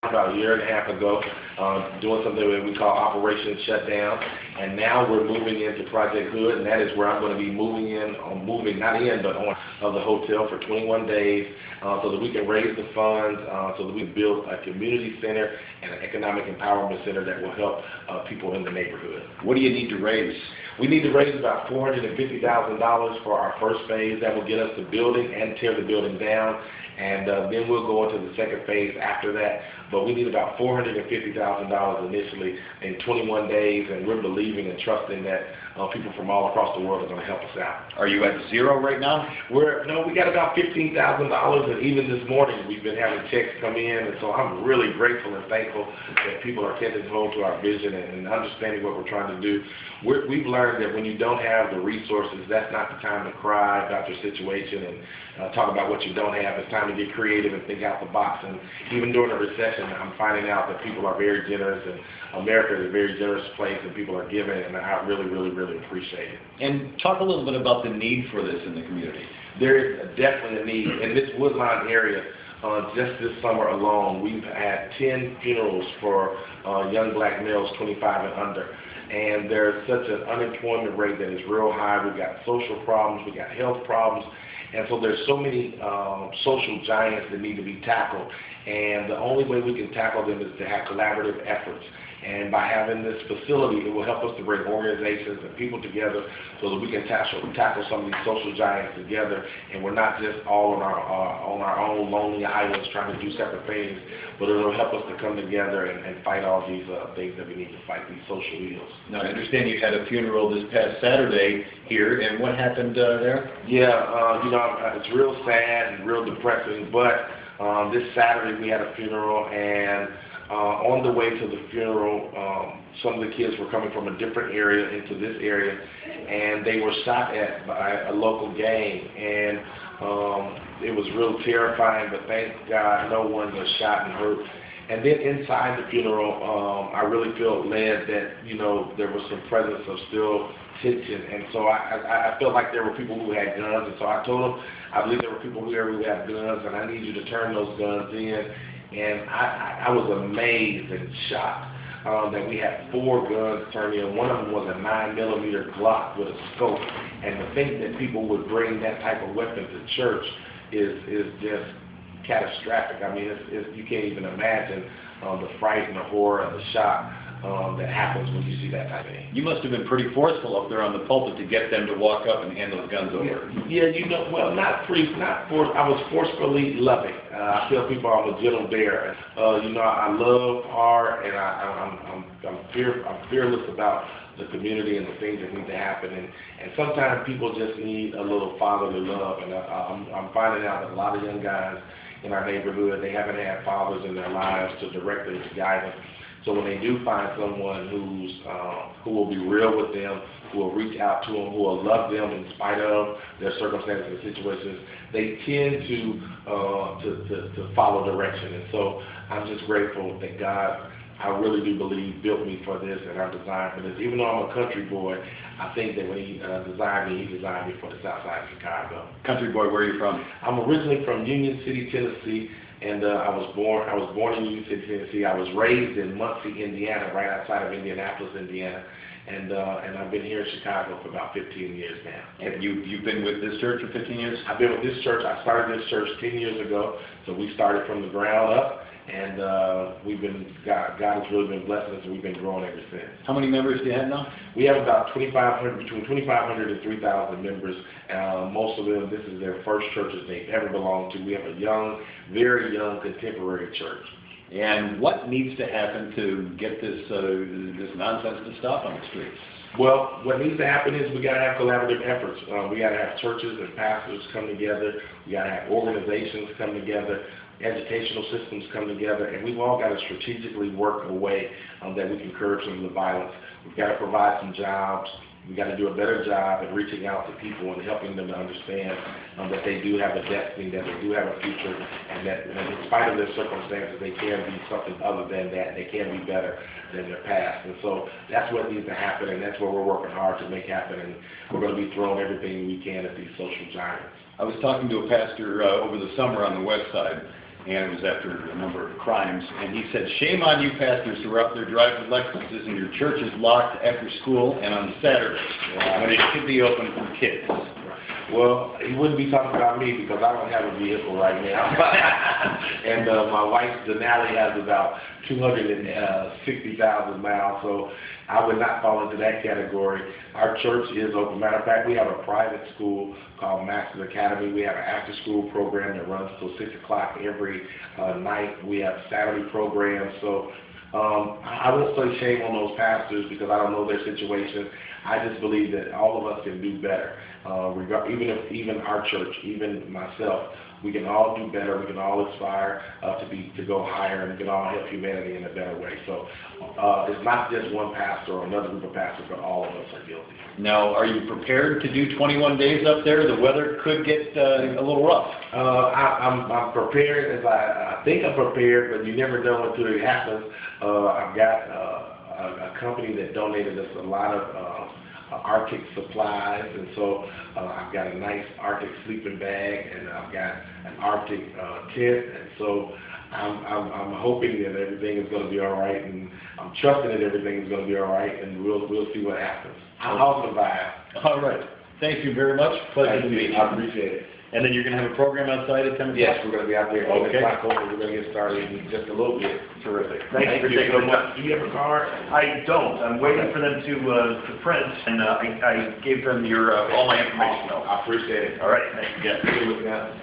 about a year and a half ago, doing something that we call Operation Shutdown, and now we're moving into Project Hood, and that is where I'm going to be moving not in, but on the hotel for 21 days, so that we can raise the funds, so that we build a community center and an economic empowerment center that will help people in the neighborhood. What do you need to raise? We need to raise about $450,000 for our first phase. That will get us the building and tear the building down, and then we'll go into the second phase after that. But we need about $450,000 initially in 21 days, and we're believing and trusting that people from all across the world are going to help us out. Are you at zero right now? We got about $15,000, and even this morning we've been having checks come in, and so I'm really grateful and thankful that people are tending home to our vision and understanding what we're trying to do. We've learned that when you don't have the resources, that's not the time to cry about your situation and talk about what you don't have. It's time to get creative and think out the box. And even during a recession, I'm finding out that people are very generous, and America is a very generous place, and people are giving, and I really, really, really appreciate it. And talk a little bit about the need for this in the community. There is definitely a need. In this Woodlawn area, just this summer alone, we've had 10 funerals for young black males 25 and under. And there's such an unemployment rate that is real high. We've got social problems, we've got health problems, and so there's so many social giants that need to be tackled. And the only way we can tackle them is to have collaborative efforts. And by having this facility, it will help us to bring organizations and people together so that we can tackle some of these social giants together. And we're not just all on our own lonely islands trying to do separate things, but it will help us to come together and fight all these things that we need to fight, these social ills. Now, I understand you had a funeral this past Saturday here, and what happened there? Yeah, it's real sad and real depressing, but this Saturday we had a funeral, and on the way to the funeral, some of the kids were coming from a different area into this area, and they were shot at by a local gang, and it was real terrifying, but thank God no one was shot and hurt. And then inside the funeral, I really felt led that, there was some presence of still tension, and so I felt like there were people who had guns, and so I told them, I believe there were people here who have guns, and I need you to turn those guns in. And I was amazed and shocked that we had 4 guns turned in. One of them was a 9mm Glock with a scope. And to think that people would bring that type of weapon to church is just catastrophic. I mean, you can't even imagine the fright and the horror and the shock that happens when you see that type of thing. You must have been pretty forceful up there on the pulpit to get them to walk up and hand those guns over. Yeah, not forced. I was forcefully loving. I tell people I'm a gentle bear. I love hard, and I'm fearless about the community and the things that need to happen. And sometimes people just need a little fatherly love. And I'm finding out that a lot of young guys in our neighborhood, they haven't had fathers in their lives to direct them, to guide them. So when they do find someone who will be real with them, who will reach out to them, who will love them in spite of their circumstances and situations, they tend to follow direction. And so I'm just grateful that God, I really do believe, built me for this, and I'm designed for this. Even though I'm a country boy, I think that when he designed me for the south side of Chicago. Country boy, where are you from? I'm originally from Union City, Tennessee. And I was born in Union City, Tennessee. I was raised in Muncie, Indiana, right outside of Indianapolis, Indiana. And I've been here in Chicago for about 15 years now. And you've been with this church for 15 years? I've been with this church. I started this church 10 years ago. So we started from the ground up. And God has really been blessing us, and we've been growing ever since. How many members do you have now? We have about between 2,500 and 3,000 members. Most of them, this is their first churches they've ever belonged to. We have a very young, contemporary church. And what needs to happen to get this nonsense to stop on the streets? Well, what needs to happen is we got to have collaborative efforts. We got to have churches and pastors come together. We got to have organizations come together. Educational systems come together, and we've all got to strategically work a way that we can curb some of the violence. We've got to provide some jobs. We've got to do a better job at reaching out to people and helping them to understand that they do have a destiny, that they do have a future, and that in spite of their circumstances, they can be something other than that. They can be better than their past. And so that's what needs to happen, and that's what we're working hard to make happen, and we're going to be throwing everything we can at these social giants. I was talking to a pastor over the summer on the west side, and it was after a number of crimes. And he said, "Shame on you pastors who are out there driving Lexuses and your church is locked after school and on Saturdays when it should be open for kids." Well, he wouldn't be talking about me because I don't have a vehicle right now. And my wife, Denali, has about 260,000 miles, so I would not fall into that category. Our church is open. Matter of fact, we have a private school called Masters Academy. We have an after-school program that runs till 6 o'clock every night. We have Saturday programs. So I won't say shame on those pastors because I don't know their situation. I just believe that all of us can do better. Even our church, even myself, we can all do better. We can all aspire to go higher, and we can all help humanity in a better way. So it's not just one pastor or another group of pastors, but all of us are guilty. Now, are you prepared to do 21 days up there? The weather could get a little rough. I'm prepared. I think I'm prepared, but you never know until it happens. I've got a company that donated us a lot of Arctic supplies, and so I've got a nice Arctic sleeping bag, and I've got an Arctic tent, and so I'm hoping that everything is going to be all right, and I'm trusting that everything is going to be all right, and we'll see what happens. I'll survive. All right. Thank you very much. Pleasure to meet you. I appreciate it. And then you're going to have a program outside at 10 o'clock? Yes, we're going to be out there at 10 Okay. o'clock, and we're going to get started in just a little bit. Terrific. Thank you for taking so the much. time. Do you have a card? I don't. I'm waiting for them to print, and I gave them your all my information. I appreciate it. All right, thanks again. Good looking out.